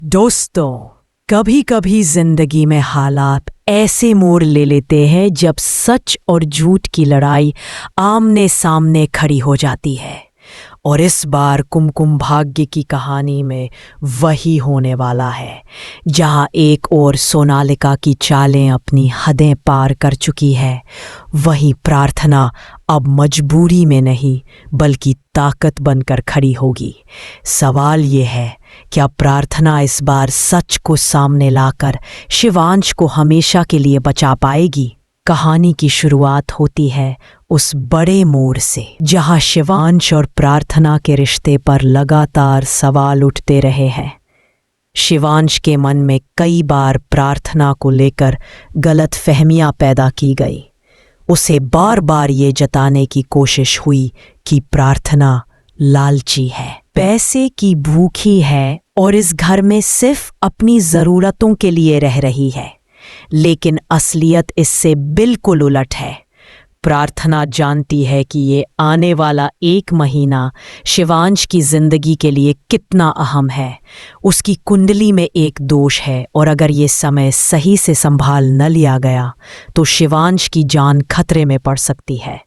दोस्तों, कभी कभी जिंदगी में हालात ऐसे मोड़ ले लेते हैं जब सच और झूठ की लड़ाई आमने सामने खड़ी हो जाती है। और इस बार कुमकुम भाग्य की कहानी में वही होने वाला है, जहां एक ओर सोनालिका की चालें अपनी हदें पार कर चुकी है, वहीं प्रार्थना अब मजबूरी में नहीं बल्कि ताकत बनकर खड़ी होगी। सवाल ये है, क्या प्रार्थना इस बार सच को सामने लाकर शिवांश को हमेशा के लिए बचा पाएगी? कहानी की शुरुआत होती है उस बड़े मोड़ से जहां शिवांश और प्रार्थना के रिश्ते पर लगातार सवाल उठते रहे हैं। शिवांश के मन में कई बार प्रार्थना को लेकर गलतफहमियां पैदा की गई। उसे बार बार ये जताने की कोशिश हुई कि प्रार्थना लालची है, पैसे की भूखी है और इस घर में सिर्फ अपनी ज़रूरतों के लिए रह रही है। लेकिन असलियत इससे बिल्कुल उलट है। प्रार्थना जानती है कि ये आने वाला एक महीना शिवांश की जिंदगी के लिए कितना अहम है। उसकी कुंडली में एक दोष है और अगर ये समय सही से संभाल न लिया गया तो शिवांश की जान खतरे में पड़ सकती है।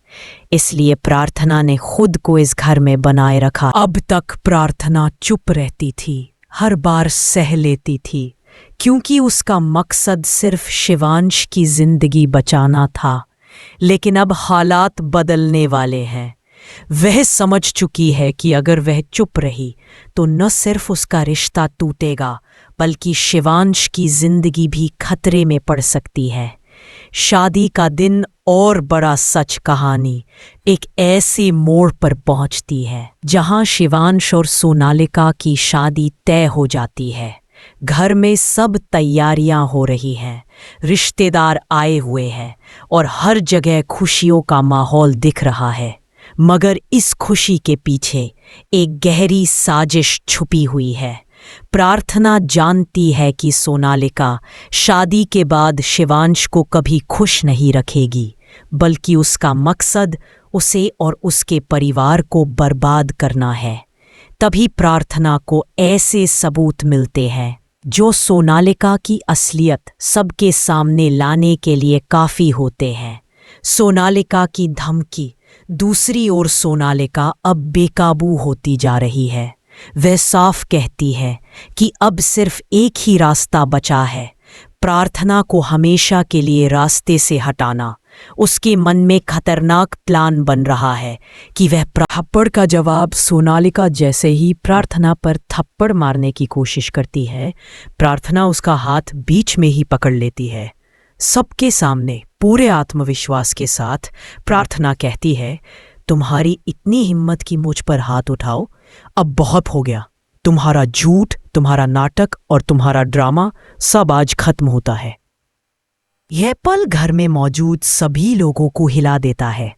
इसलिए प्रार्थना ने खुद को इस घर में बनाए रखा। अब तक प्रार्थना चुप रहती थी, हर बार सह लेती थी, क्योंकि उसका मकसद सिर्फ शिवांश की जिंदगी बचाना था। लेकिन अब हालात बदलने वाले हैं। वह समझ चुकी है कि अगर वह चुप रही तो न सिर्फ उसका रिश्ता टूटेगा बल्कि शिवांश की जिंदगी भी खतरे में पड़ सकती है। शादी का दिन और बड़ा सच कहानी एक ऐसे मोड़ पर पहुंचती है जहां शिवांश और सोनालिका की शादी तय हो जाती है। घर में सब तैयारियां हो रही हैं, रिश्तेदार आए हुए हैं और हर जगह खुशियों का माहौल दिख रहा है। मगर इस खुशी के पीछे एक गहरी साजिश छुपी हुई है। प्रार्थना जानती है कि सोनालिका शादी के बाद शिवांश को कभी खुश नहीं रखेगी, बल्कि उसका मकसद उसे और उसके परिवार को बर्बाद करना है। तभी प्रार्थना को ऐसे सबूत मिलते हैं जो सोनालिका की असलियत सबके सामने लाने के लिए काफ़ी होते हैं। सोनालिका की धमकी। दूसरी ओर सोनालिका अब बेकाबू होती जा रही है। वह साफ कहती है कि अब सिर्फ एक ही रास्ता बचा है, प्रार्थना को हमेशा के लिए रास्ते से हटाना। उसके मन में खतरनाक प्लान बन रहा है कि वह थप्पड़ का जवाब सोनालिका जैसे ही प्रार्थना पर थप्पड़ मारने की कोशिश करती है, प्रार्थना उसका हाथ बीच में ही पकड़ लेती है। सबके सामने पूरे आत्मविश्वास के साथ प्रार्थना कहती है, तुम्हारी इतनी हिम्मत कि मुझ पर हाथ उठाओ, अब बहुत हो गया। तुम्हारा झूठ, तुम्हारा नाटक और तुम्हारा ड्रामा सब आज खत्म होता है। यह पल घर में मौजूद सभी लोगों को हिला देता है।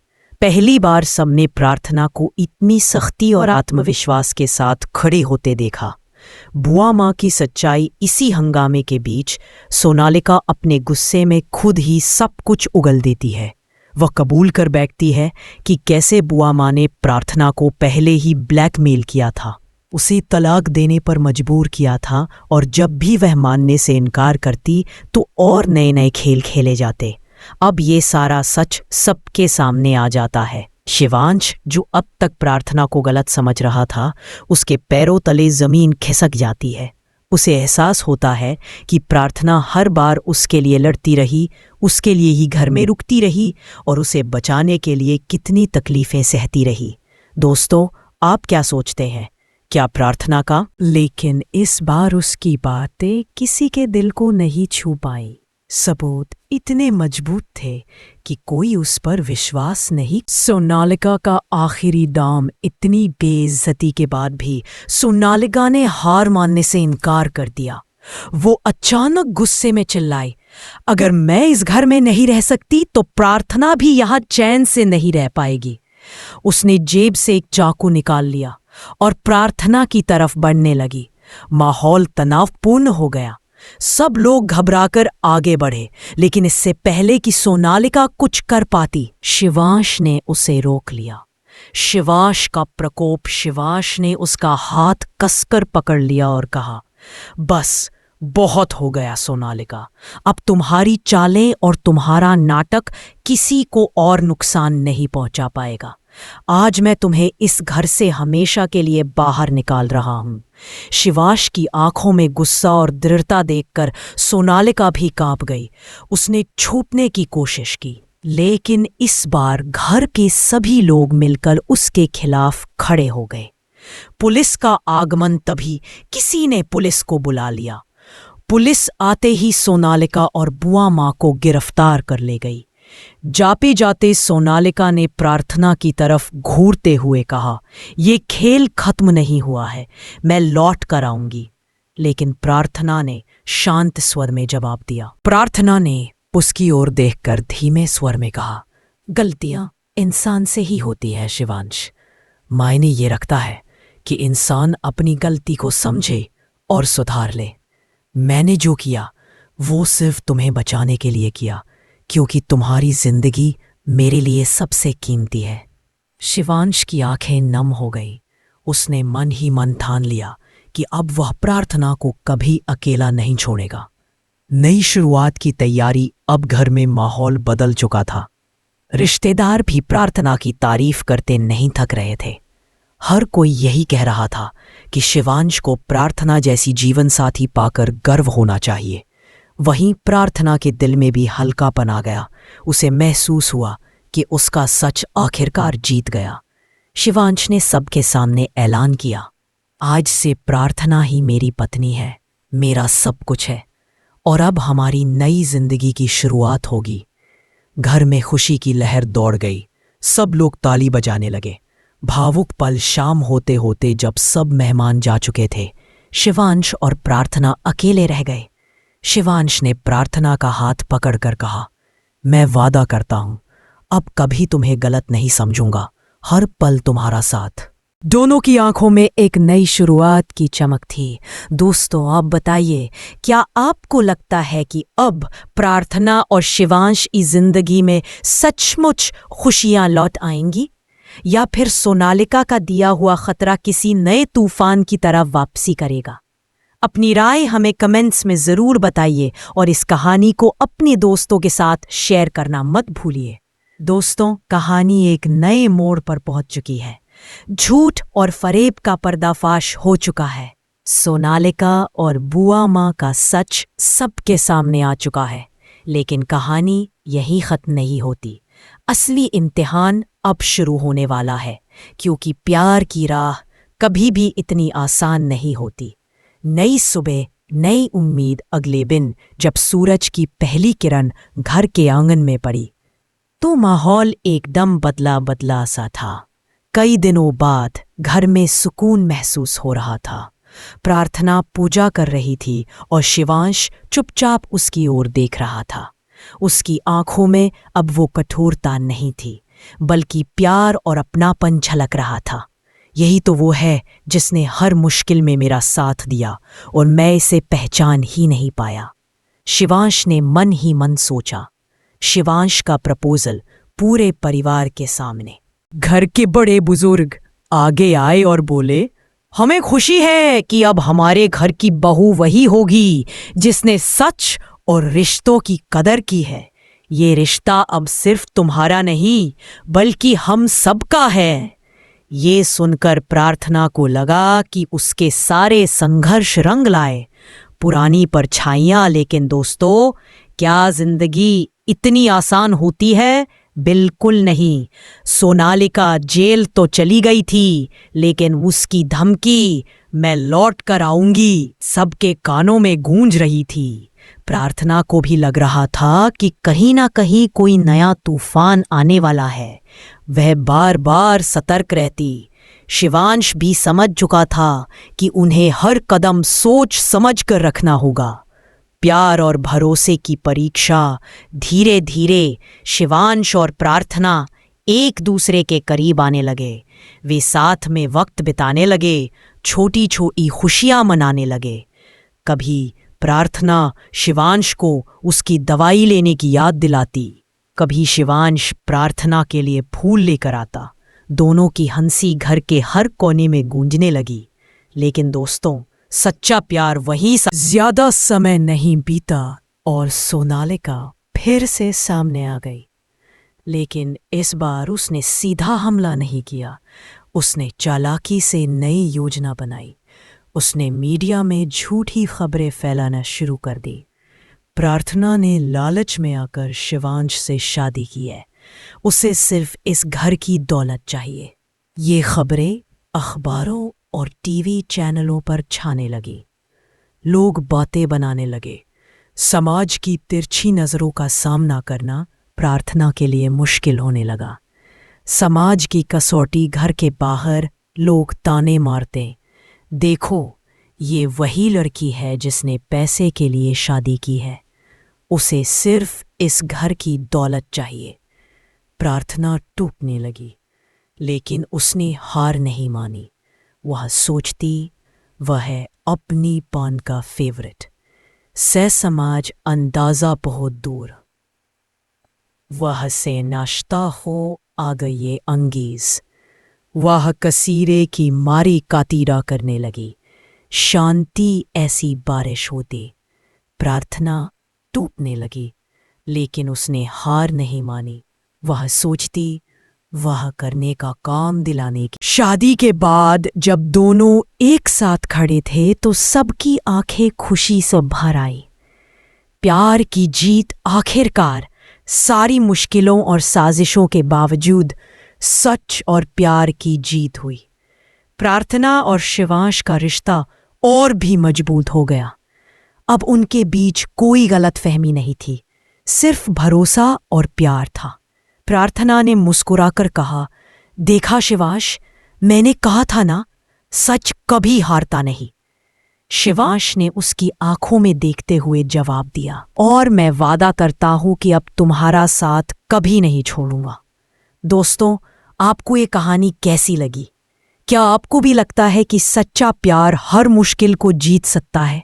पहली बार सबने प्रार्थना को इतनी सख्ती और आत्मविश्वास के साथ खड़े होते देखा। बुआ माँ की सच्चाई। इसी हंगामे के बीच सोनालिका अपने गुस्से में खुद ही सब कुछ उगल देती है। वह कबूल कर बैठती है कि कैसे बुआ माँ ने प्रार्थना को पहले ही ब्लैकमेल किया था, उसे तलाक देने पर मजबूर किया था और जब भी वह मानने से इनकार करती तो और नए नए खेल खेले जाते। अब ये सारा सच सबके सामने आ जाता है। शिवांश, जो अब तक प्रार्थना को गलत समझ रहा था, उसके पैरों तले जमीन खिसक जाती है। उसे एहसास होता है कि प्रार्थना हर बार उसके लिए लड़ती रही, उसके लिए ही घर में रुकती रही और उसे बचाने के लिए कितनी तकलीफें सहती रही। दोस्तों, आप क्या सोचते हैं? क्या प्रार्थना का? लेकिन इस बार उसकी बातें किसी के दिल को नहीं छू पाई। सबूत इतने मजबूत थे कि कोई उस पर विश्वास नहीं। सोनालिका का आखिरी दाम। इतनी बेइज्जती के बाद भी सोनालिका ने हार मानने से इनकार कर दिया। वो अचानक गुस्से में चिल्लाई, अगर मैं इस घर में नहीं रह सकती तो प्रार्थना भी यहाँ चैन से नहीं रह पाएगी। उसने जेब से एक चाकू निकाल लिया और प्रार्थना की तरफ बढ़ने लगी। माहौल तनावपूर्ण हो गया। सब लोग घबराकर आगे बढ़े, लेकिन इससे पहले कि सोनालिका कुछ कर पाती, शिवांश ने उसे रोक लिया। शिवांश का प्रकोप। शिवांश ने उसका हाथ कसकर पकड़ लिया और कहा, बस बहुत हो गया सोनालिका। अब तुम्हारी चालें और तुम्हारा नाटक किसी को और नुकसान नहीं पहुंचा पाएगा। आज मैं तुम्हें इस घर से हमेशा के लिए बाहर निकाल रहा हूं। शिवांश की आंखों में गुस्सा और दृढ़ता देखकर सोनालिका भी कांप गई। उसने छूटने की कोशिश की, लेकिन इस बार घर के सभी लोग मिलकर उसके खिलाफ खड़े हो गए। पुलिस का आगमन तभी किसी ने पुलिस को बुला लिया। पुलिस आते ही सोनालिका और बुआ माँ को गिरफ्तार कर ले गई। जाते जाते सोनालिका ने प्रार्थना की तरफ घूरते हुए कहा, ये खेल खत्म नहीं हुआ है, मैं लौट कर आऊंगी। लेकिन प्रार्थना ने शांत स्वर में जवाब दिया। प्रार्थना ने उसकी ओर देखकर धीमे स्वर में कहा, गलतियां इंसान से ही होती है शिवांश। मायने ये रखता है कि इंसान अपनी गलती को समझे और सुधार ले। मैंने जो किया वो सिर्फ तुम्हें बचाने के लिए किया, क्योंकि तुम्हारी जिंदगी मेरे लिए सबसे कीमती है। शिवांश की आंखें नम हो गईं। उसने मन ही मन ठान लिया कि अब वह प्रार्थना को कभी अकेला नहीं छोड़ेगा। नई शुरुआत की तैयारी। अब घर में माहौल बदल चुका था। रिश्तेदार भी प्रार्थना की तारीफ करते नहीं थक रहे थे। हर कोई यही कह रहा था कि शिवांश को प्रार्थना जैसी जीवन साथी पाकर गर्व होना चाहिए। वहीं प्रार्थना के दिल में भी हल्कापन आ गया। उसे महसूस हुआ कि उसका सच आखिरकार जीत गया। शिवांश ने सबके सामने ऐलान किया, आज से प्रार्थना ही मेरी पत्नी है, मेरा सब कुछ है, और अब हमारी नई जिंदगी की शुरुआत होगी। घर में खुशी की लहर दौड़ गई। सब लोग ताली बजाने लगे। भावुक पल शाम होते होते जब सब मेहमान जा चुके थे, शिवांश और प्रार्थना अकेले रह गए। शिवांश ने प्रार्थना का हाथ पकड़कर कहा, मैं वादा करता हूं अब कभी तुम्हें गलत नहीं समझूंगा, हर पल तुम्हारा साथ। दोनों की आंखों में एक नई शुरुआत की चमक थी। दोस्तों, आप बताइए, क्या आपको लगता है कि अब प्रार्थना और शिवांश की जिंदगी में सचमुच खुशियां लौट आएंगी, या फिर सोनालिका का दिया हुआ खतरा किसी नए तूफान की तरह वापसी करेगा? अपनी राय हमें कमेंट्स में ज़रूर बताइए और इस कहानी को अपने दोस्तों के साथ शेयर करना मत भूलिए। दोस्तों, कहानी एक नए मोड़ पर पहुंच चुकी है। झूठ और फरेब का पर्दाफाश हो चुका है। सोनालिका और बुआ माँ का सच सबके सामने आ चुका है। लेकिन कहानी यहीं खत्म नहीं होती। असली इम्तिहान अब शुरू होने वाला है, क्योंकि प्यार की राह कभी भी इतनी आसान नहीं होती। नई सुबह, नई उम्मीद। अगले दिन जब सूरज की पहली किरण घर के आंगन में पड़ी तो माहौल एकदम बदला बदला सा था। कई दिनों बाद घर में सुकून महसूस हो रहा था। प्रार्थना पूजा कर रही थी और शिवांश चुपचाप उसकी ओर देख रहा था। उसकी आंखों में अब वो कठोरता नहीं थी, बल्कि प्यार और अपनापन झलक रहा था। यही तो वो है जिसने हर मुश्किल में मेरा साथ दिया और मैं इसे पहचान ही नहीं पाया। शिवांश ने मन ही मन सोचा। शिवांश का प्रपोजल पूरे परिवार के सामने। घर के बड़े बुजुर्ग आगे आए और बोले, हमें खुशी है कि अब हमारे घर की बहू वही होगी जिसने सच और रिश्तों की कदर की है। ये रिश्ता अब सिर्फ तुम्हारा नहीं, बल्कि हम सबका है। ये सुनकर प्रार्थना को लगा कि उसके सारे संघर्ष रंग लाए। पुरानी परछाइयां। लेकिन दोस्तों, क्या जिंदगी इतनी आसान होती है? बिल्कुल नहीं। सोनालिका जेल तो चली गई थी, लेकिन उसकी धमकी, मैं लौट कर आऊंगी, सबके कानों में गूंज रही थी। प्रार्थना को भी लग रहा था कि कहीं ना कहीं कोई नया तूफान आने वाला है। वह बार बार सतर्क रहती। शिवांश भी समझ चुका था कि उन्हें हर कदम सोच समझ कर रखना होगा। प्यार और भरोसे की परीक्षा। धीरे धीरे शिवांश और प्रार्थना एक दूसरे के करीब आने लगे। वे साथ में वक्त बिताने लगे, छोटी छोटी खुशियां मनाने लगे। कभी प्रार्थना शिवांश को उसकी दवाई लेने की याद दिलाती, कभी शिवांश प्रार्थना के लिए फूल लेकर आता। दोनों की हंसी घर के हर कोने में गूंजने लगी। लेकिन दोस्तों, सच्चा प्यार वही ज्यादा समय नहीं बीता और सोनालिका फिर से सामने आ गई। लेकिन इस बार उसने सीधा हमला नहीं किया। उसने चालाकी से नई योजना बनाई। उसने मीडिया में झूठी खबरें फैलाना शुरू कर दी। प्रार्थना ने लालच में आकर शिवांश से शादी की है। उसे सिर्फ इस घर की दौलत चाहिए। ये खबरें अखबारों और टीवी चैनलों पर छाने लगी। लोग बातें बनाने लगे। समाज की तिरछी नज़रों का सामना करना प्रार्थना के लिए मुश्किल होने लगा। समाज की कसौटी घर के बाहर लोग ताने मारते, देखो ये वही लड़की है जिसने पैसे के लिए शादी की है, उसे सिर्फ इस घर की दौलत चाहिए। प्रार्थना टूटने लगी, लेकिन उसने हार नहीं मानी। वह सोचती वह है अपनी पान का फेवरेट। सह समाज अंदाज़ा बहुत दूर। वह से नाश्ता हो आ गई ये अंगीज़। वह कसीरे की मारी कातीरा करने लगी। शांति ऐसी बारिश होती। प्रार्थना टूटने लगी, लेकिन उसने हार नहीं मानी। वह सोचती वह करने का काम दिलाने की। शादी के बाद जब दोनों एक साथ खड़े थे तो सबकी आंखें खुशी से भर आई। प्यार की जीत आखिरकार, सारी मुश्किलों और साजिशों के बावजूद सच और प्यार की जीत हुई। प्रार्थना और शिवांश का रिश्ता और भी मजबूत हो गया। अब उनके बीच कोई गलतफहमी नहीं थी, सिर्फ भरोसा और प्यार था। प्रार्थना ने मुस्कुराकर कहा, देखा शिवांश, मैंने कहा था ना, सच कभी हारता नहीं। शिवांश ने उसकी आंखों में देखते हुए जवाब दिया, और मैं वादा करता हूं कि अब तुम्हारा साथ कभी नहीं छोड़ूंगा। दोस्तों, आपको ये कहानी कैसी लगी? क्या आपको भी लगता है कि सच्चा प्यार हर मुश्किल को जीत सकता है?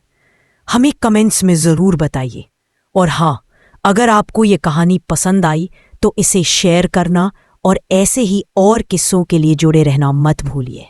हमें कमेंट्स में ज़रूर बताइए। और हाँ, अगर आपको ये कहानी पसंद आई तो इसे शेयर करना और ऐसे ही और किस्सों के लिए जुड़े रहना मत भूलिए।